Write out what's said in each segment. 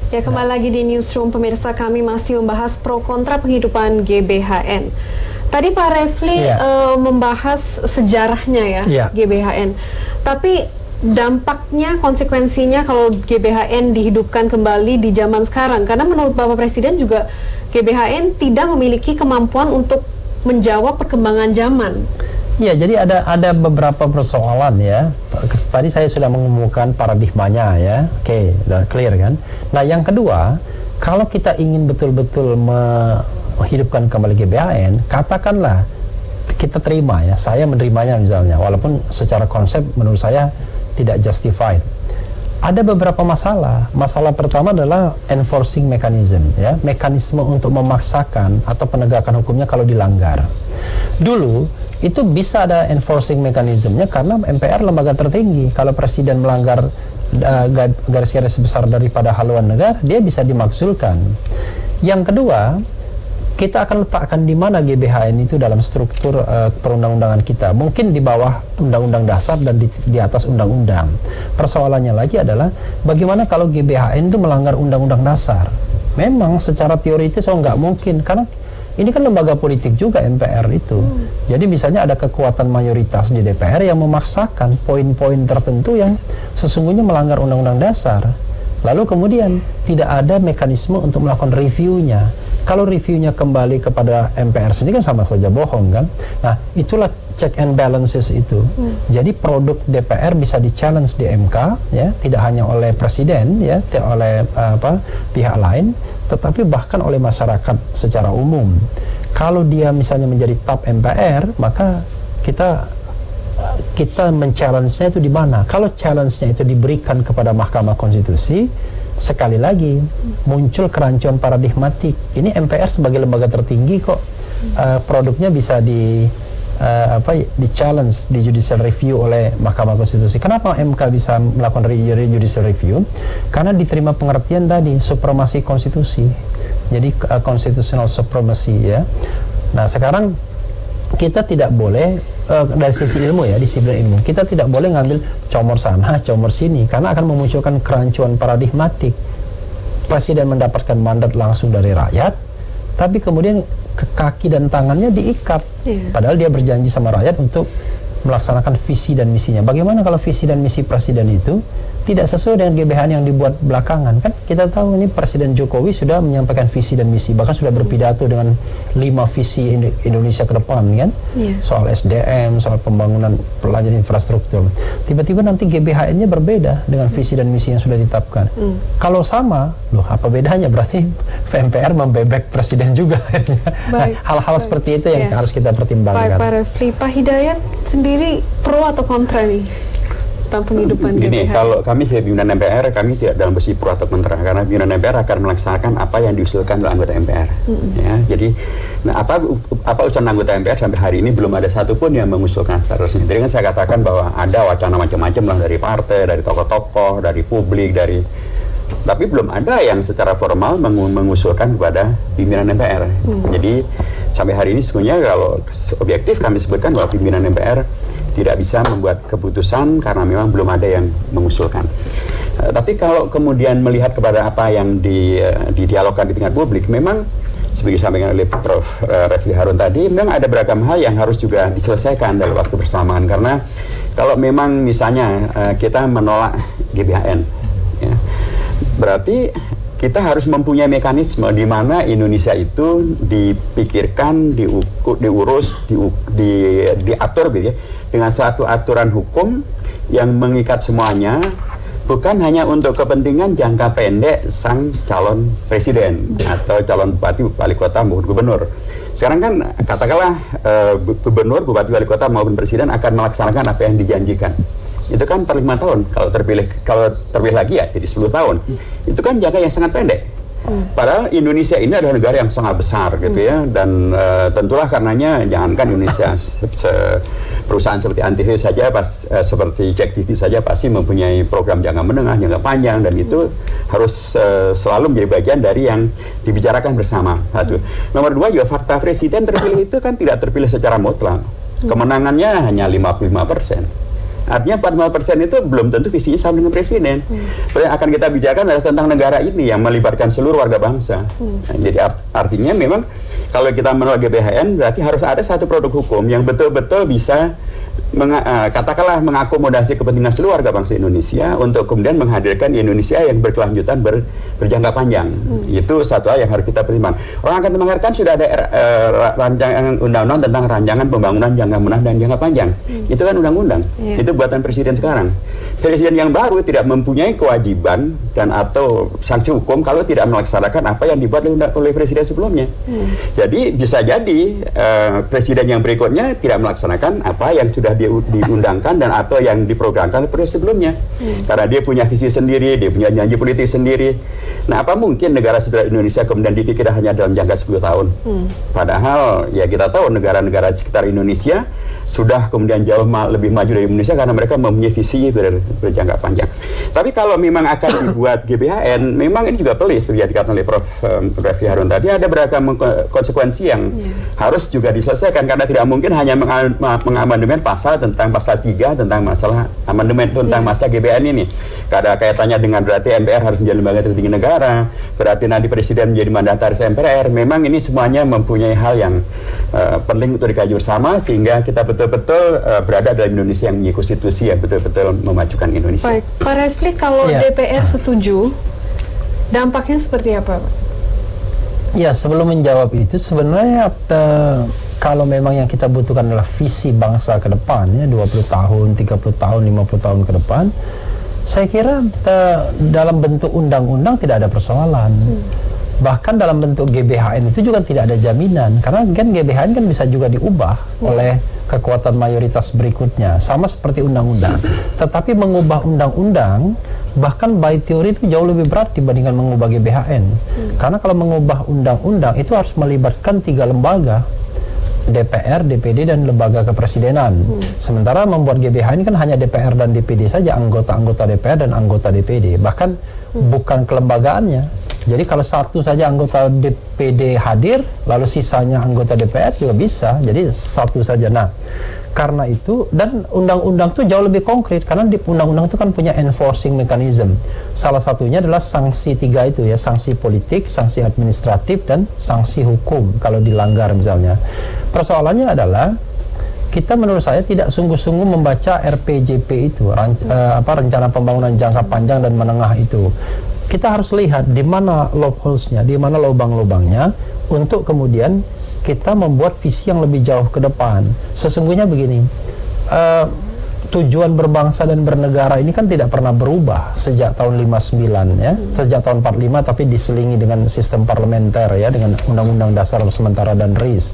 Ya, kembali lagi di Newsroom, pemirsa, kami masih membahas pro kontra penghidupan GBHN. Tadi Pak Refli membahas sejarahnya GBHN. Tapi dampaknya, konsekuensinya kalau GBHN dihidupkan kembali di zaman sekarang, karena menurut Bapak Presiden juga GBHN tidak memiliki kemampuan untuk menjawab perkembangan zaman. Ya, jadi ada beberapa persoalan ya. Tadi saya sudah mengemukakan paradigmanya ya. Oke, udah clear kan. Nah, yang kedua, kalau kita ingin betul-betul menghidupkan kembali GBHN, katakanlah kita terima ya, saya menerimanya misalnya, walaupun secara konsep menurut saya tidak justified. Ada beberapa masalah. Masalah pertama adalah enforcing mechanism ya, mekanisme untuk memaksakan atau penegakan hukumnya kalau dilanggar. Dulu itu bisa ada enforcing mekanismenya karena MPR lembaga tertinggi. Kalau presiden melanggar garis-garis besar daripada haluan negara, dia bisa dimakzulkan. Yang kedua, kita akan letakkan di mana GBHN itu dalam struktur perundang-undangan kita. Mungkin di bawah undang-undang dasar dan di atas undang-undang. Persoalannya lagi adalah bagaimana kalau GBHN itu melanggar undang-undang dasar. Memang secara teoritis nggak mungkin, karena ini kan lembaga politik juga MPR itu. Jadi misalnya ada kekuatan mayoritas di DPR yang memaksakan poin-poin tertentu yang sesungguhnya melanggar undang-undang dasar. Lalu kemudian tidak ada mekanisme untuk melakukan reviewnya. Kalau reviewnya kembali kepada MPR sendiri kan sama saja bohong kan. Nah, itulah check and balances itu. Jadi produk DPR bisa di-challenge di MK ya, tidak hanya oleh presiden ya, tidak oleh pihak lain, tetapi bahkan oleh masyarakat secara umum. Kalau dia misalnya menjadi top MPR, maka kita men-challenge-nya itu di mana? Kalau challenge-nya itu diberikan kepada Mahkamah Konstitusi, sekali lagi muncul kerancuan paradigmatik. Ini MPR sebagai lembaga tertinggi kok produknya bisa di-challenge di judicial review oleh Mahkamah Konstitusi. Kenapa MK bisa melakukan judicial review? Karena diterima pengertian tadi, supremasi konstitusi. Jadi constitutional supremacy ya. Nah, sekarang kita tidak boleh dari sisi ilmu ya, disiplin ilmu, kita tidak boleh ngambil comor sana, comor sini, karena akan memunculkan kerancuan paradigmatik. Presiden mendapatkan mandat langsung dari rakyat, tapi kemudian kaki dan tangannya diikat. Padahal dia berjanji sama rakyat untuk melaksanakan visi dan misinya. Bagaimana kalau visi dan misi presiden itu tidak sesuai dengan GBHN yang dibuat belakangan? Kan kita tahu ini Presiden Jokowi sudah menyampaikan visi dan misi, bahkan sudah berpidato dengan 5 visi Indonesia ke depan kan, soal SDM, soal pembangunan pelayanan infrastruktur. Tiba-tiba nanti GBHN-nya berbeda dengan visi dan misi yang sudah ditetapkan. Kalau sama, loh apa bedanya? Berarti MPR membebek presiden juga. Hal-hal seperti itu yang harus kita pertimbangkan. Pak Refli, Pak Hidayat sendiri pro atau kontra nih tentang penghidupan GBHN? Gini, kalau kami sebagai pimpinan MPR, kami tidak dalam posisi pro atau kontra, karena pimpinan MPR akan melaksanakan apa yang diusulkan oleh anggota MPR. Ya, jadi, apa usulan anggota MPR sampai hari ini belum ada satupun yang mengusulkan secara resmi. Jadi kan saya katakan bahwa ada wacana macam-macam lah dari partai, dari tokoh-tokoh, dari publik, tapi belum ada yang secara formal mengusulkan kepada pimpinan MPR. Jadi sampai hari ini sebenarnya kalau objektif kami sebutkan bahwa pimpinan MPR tidak bisa membuat keputusan karena memang belum ada yang mengusulkan. Tapi kalau kemudian melihat kepada apa yang didialogkan di tingkat publik, memang seperti disampaikan oleh Prof. Refli Harun tadi, memang ada beragam hal yang harus juga diselesaikan dalam waktu bersamaan. Karena kalau memang misalnya kita menolak GBHN, ya, berarti kita harus mempunyai mekanisme di mana Indonesia itu dipikirkan, diurus, diatur gitu ya, dengan suatu aturan hukum yang mengikat semuanya, bukan hanya untuk kepentingan jangka pendek sang calon presiden atau calon bupati, wali kota maupun gubernur. Sekarang kan katakanlah gubernur, bupati, wali kota maupun presiden akan melaksanakan apa yang dijanjikan. Itu kan per 5 tahun, kalau terpilih lagi ya jadi 10 tahun. Itu kan jangka yang sangat pendek. Padahal Indonesia ini adalah negara yang sangat besar gitu ya, dan tentulah karenanya jangankan Indonesia, perusahaan seperti Antv saja seperti Cek TV saja pasti mempunyai program jangka menengah, jangka panjang, dan itu harus selalu menjadi bagian dari yang dibicarakan bersama. Satu. Nomor 2 juga fakta presiden terpilih itu kan tidak terpilih secara mutlak. Kemenangannya hanya 55%. Artinya 45% itu belum tentu visinya sama dengan presiden. Yang akan kita bicarakan adalah tentang negara ini yang melibatkan seluruh warga bangsa. Nah, jadi artinya memang kalau kita menolak GBHN berarti harus ada satu produk hukum yang betul-betul bisa katakanlah mengakomodasi kepentingan seluruh warga bangsa Indonesia untuk kemudian menghadirkan Indonesia yang berkelanjutan berjangka panjang. Itu satu hal yang harus kita pertimbangkan. Orang akan mendengarkan sudah ada rancangan undang-undang tentang rancangan pembangunan jangka menengah dan jangka panjang. Itu kan undang-undang. Itu buatan presiden sekarang. Presiden yang baru tidak mempunyai kewajiban dan atau sanksi hukum kalau tidak melaksanakan apa yang dibuat oleh presiden sebelumnya. Jadi bisa jadi presiden yang berikutnya tidak melaksanakan apa yang sudah diundangkan dan atau yang diprogramkan oleh sebelumnya. Karena dia punya visi sendiri, dia punya janji politik sendiri. Nah, apa mungkin negara saudara Indonesia kemudian dipikir hanya dalam jangka 10 tahun? Padahal ya kita tahu negara-negara sekitar Indonesia sudah kemudian jauh lebih maju dari Indonesia karena mereka mempunyai visi berjangka panjang. Tapi kalau memang akan dibuat GBHN, memang ini juga pelik seperti yang dikatakan oleh Prof. Refli Harun tadi, ada beragam konsekuensi yang harus juga diselesaikan karena tidak mungkin hanya mengamandemen pasal tentang pasal 3 tentang masalah amandemen tentang masalah GBHN ini. Ada kaitannya dengan berarti MPR harus menjadi lembaga tertinggi negara, berarti nanti presiden menjadi mandataris MPR. Memang ini semuanya mempunyai hal yang penting untuk dikaji bersama sehingga kita betul-betul berada dalam Indonesia yang punya konstitusi yang betul-betul memajukan Indonesia. Baik, Pak Refli, kalau DPR setuju, dampaknya seperti apa, Pak? Ya, sebelum menjawab itu sebenarnya kalau memang yang kita butuhkan adalah visi bangsa ke depan, ya 20 tahun, 30 tahun, 50 tahun ke depan, saya kira dalam bentuk undang-undang tidak ada persoalan. Bahkan dalam bentuk GBHN itu juga tidak ada jaminan, karena kan GBHN kan bisa juga diubah oleh kekuatan mayoritas berikutnya, sama seperti undang-undang. Tetapi mengubah undang-undang bahkan by teori itu jauh lebih berat dibandingkan mengubah GBHN. Karena kalau mengubah undang-undang itu harus melibatkan 3 lembaga, DPR, DPD, dan lembaga kepresidenan. Sementara membuat GBHN kan hanya DPR dan DPD saja, anggota-anggota DPR dan anggota DPD. Bahkan bukan kelembagaannya. Jadi kalau satu saja anggota DPD hadir, lalu sisanya anggota DPR juga bisa. Jadi satu saja. Nah, karena itu, dan undang-undang itu jauh lebih konkret, karena di undang-undang itu kan punya enforcing mechanism. Salah satunya adalah sanksi 3 itu ya, sanksi politik, sanksi administratif, dan sanksi hukum kalau dilanggar misalnya. Persoalannya adalah kita menurut saya tidak sungguh-sungguh membaca RPJP itu, rencana pembangunan jangka panjang dan menengah itu. Kita harus lihat di mana loopholes-nya, di mana lubang-lubangnya, untuk kemudian kita membuat visi yang lebih jauh ke depan. Sesungguhnya begini, tujuan berbangsa dan bernegara ini kan tidak pernah berubah sejak tahun 59 ya, sejak tahun 45, tapi diselingi dengan sistem parlementer ya, dengan Undang-Undang Dasar sementara dan RIS,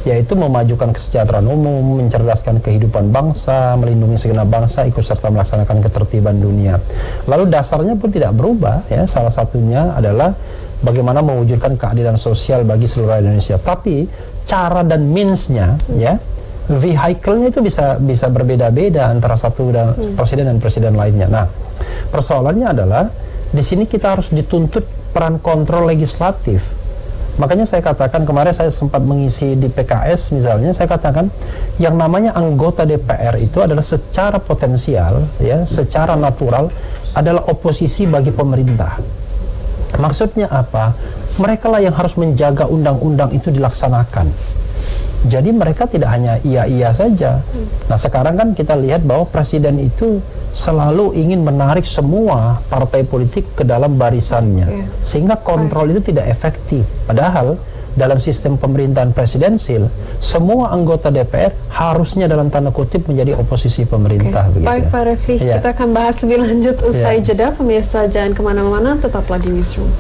yaitu memajukan kesejahteraan umum, mencerdaskan kehidupan bangsa, melindungi segenap bangsa, ikut serta melaksanakan ketertiban dunia. Lalu dasarnya pun tidak berubah ya, salah satunya adalah bagaimana mewujudkan keadilan sosial bagi seluruh Indonesia. Tapi cara dan means-nya ya, vehicle-nya itu bisa berbeda-beda antara satu presiden dan presiden lainnya. Nah, persoalannya adalah di sini kita harus dituntut peran kontrol legislatif. Makanya saya katakan kemarin saya sempat mengisi di PKS misalnya, saya katakan yang namanya anggota DPR itu adalah secara potensial ya, secara natural adalah oposisi bagi pemerintah. Maksudnya apa? Mereka lah yang harus menjaga undang-undang itu dilaksanakan. Jadi mereka tidak hanya iya-iya saja. Nah, sekarang kan kita lihat bahwa presiden itu selalu ingin menarik semua partai politik ke dalam barisannya, sehingga kontrol itu tidak efektif. Padahal dalam sistem pemerintahan presidensil, semua anggota DPR harusnya dalam tanda kutip menjadi oposisi pemerintah. Baik Pak Refli, kita akan bahas lebih lanjut usai jeda. Pemirsa jangan kemana-mana, tetaplah di Newsroom.